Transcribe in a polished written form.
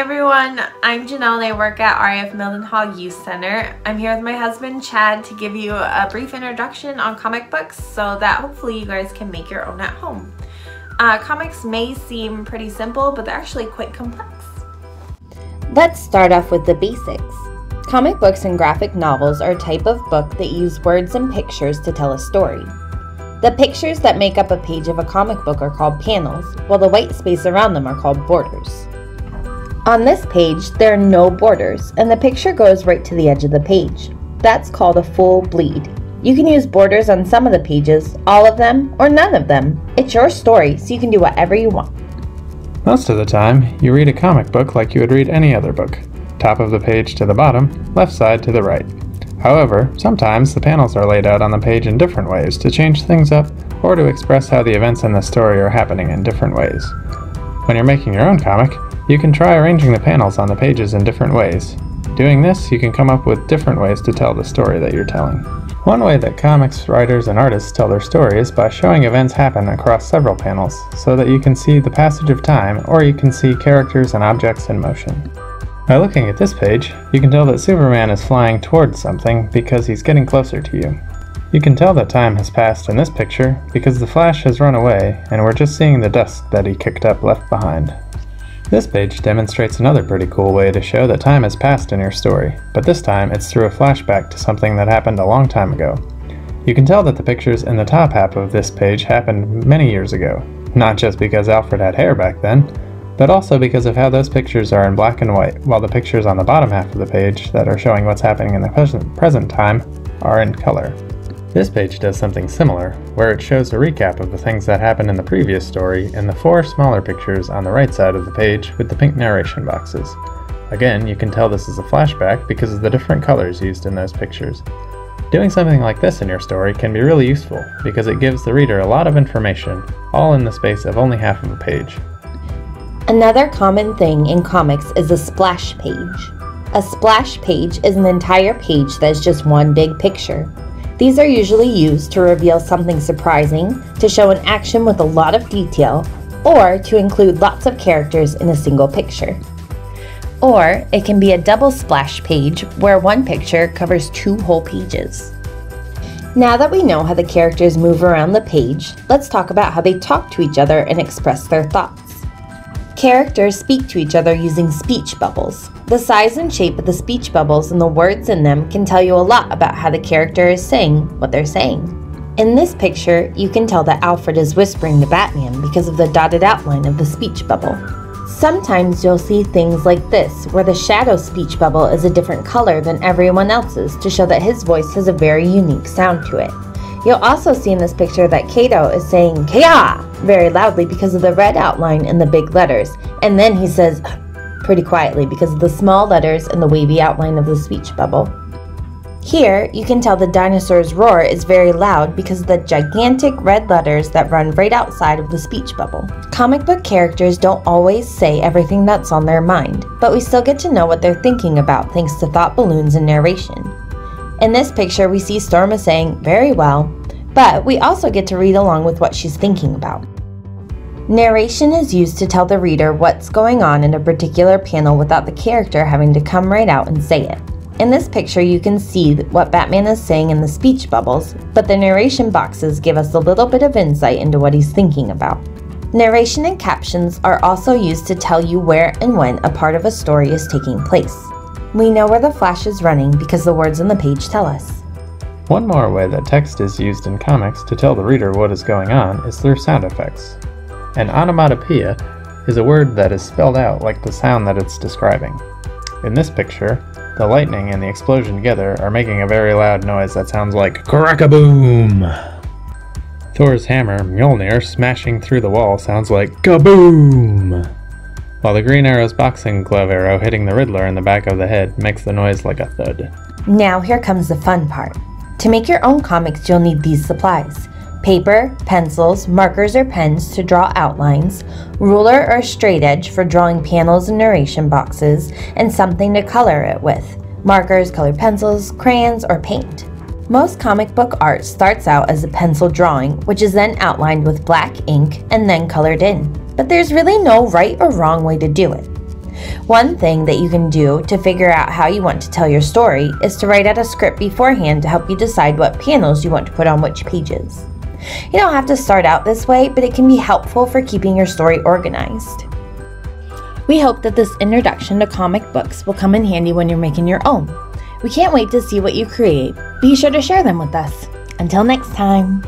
everyone, I'm Janelle and I work at RAF Mildenhall Youth Center. I'm here with my husband Chad to give you a brief introduction on comic books so that hopefully you guys can make your own at home. Comics may seem pretty simple, but they're actually quite complex. Let's start off with the basics. Comic books and graphic novels are a type of book that use words and pictures to tell a story. The pictures that make up a page of a comic book are called panels, while the white space around them are called borders. On this page, there are no borders, and the picture goes right to the edge of the page. That's called a full bleed. You can use borders on some of the pages, all of them, or none of them. It's your story, so you can do whatever you want. Most of the time, you read a comic book like you would read any other book. Top of the page to the bottom, left side to the right. However, sometimes the panels are laid out on the page in different ways to change things up or to express how the events in the story are happening in different ways. When you're making your own comic, you can try arranging the panels on the pages in different ways. Doing this, you can come up with different ways to tell the story that you're telling. One way that comics writers and artists tell their story is by showing events happen across several panels so that you can see the passage of time or you can see characters and objects in motion. By looking at this page, you can tell that Superman is flying towards something because he's getting closer to you. You can tell that time has passed in this picture because the Flash has run away and we're just seeing the dust that he kicked up left behind. This page demonstrates another pretty cool way to show that time has passed in your story, but this time it's through a flashback to something that happened a long time ago. You can tell that the pictures in the top half of this page happened many years ago, not just because Alfred had hair back then, but also because of how those pictures are in black and white, while the pictures on the bottom half of the page that are showing what's happening in the present time are in color. This page does something similar, where it shows a recap of the things that happened in the previous story in the 4 smaller pictures on the right side of the page with the pink narration boxes. Again, you can tell this is a flashback because of the different colors used in those pictures. Doing something like this in your story can be really useful because it gives the reader a lot of information, all in the space of only half of a page. Another common thing in comics is a splash page. A splash page is an entire page that is just one big picture. These are usually used to reveal something surprising, to show an action with a lot of detail, or to include lots of characters in a single picture. Or it can be a double splash page where one picture covers 2 whole pages. Now that we know how the characters move around the page, let's talk about how they talk to each other and express their thoughts. Characters speak to each other using speech bubbles. The size and shape of the speech bubbles and the words in them can tell you a lot about how the character is saying what they're saying. In this picture, you can tell that Alfred is whispering to Batman because of the dotted outline of the speech bubble. Sometimes you'll see things like this, where the shadow speech bubble is a different color than everyone else's to show that his voice has a very unique sound to it. You'll also see in this picture that Kato is saying "Kaya" very loudly because of the red outline and the big letters, and then he says pretty quietly because of the small letters and the wavy outline of the speech bubble. Here, you can tell the dinosaur's roar is very loud because of the gigantic red letters that run right outside of the speech bubble. Comic book characters don't always say everything that's on their mind, but we still get to know what they're thinking about thanks to thought balloons and narration. In this picture, we see Storm is saying, "Very well," but we also get to read along with what she's thinking about. Narration is used to tell the reader what's going on in a particular panel without the character having to come right out and say it. In this picture, you can see what Batman is saying in the speech bubbles, but the narration boxes give us a little bit of insight into what he's thinking about. Narration and captions are also used to tell you where and when a part of a story is taking place. We know where the Flash is running because the words on the page tell us. One more way that text is used in comics to tell the reader what is going on is through sound effects. An onomatopoeia is a word that is spelled out like the sound that it's describing. In this picture, the lightning and the explosion together are making a very loud noise that sounds like crack-a-boom. Thor's hammer, Mjolnir, smashing through the wall sounds like kaboom, while the Green Arrow's boxing glove arrow hitting the Riddler in the back of the head makes the noise like a thud. Now here comes the fun part. To make your own comics, you'll need these supplies: paper, pencils, markers or pens to draw outlines, ruler or straight edge for drawing panels and narration boxes, and something to color it with: markers, colored pencils, crayons, or paint. Most comic book art starts out as a pencil drawing, which is then outlined with black ink and then colored in. But there's really no right or wrong way to do it. One thing that you can do to figure out how you want to tell your story is to write out a script beforehand to help you decide what panels you want to put on which pages. You don't have to start out this way, but it can be helpful for keeping your story organized. We hope that this introduction to comic books will come in handy when you're making your own. We can't wait to see what you create. Be sure to share them with us. Until next time.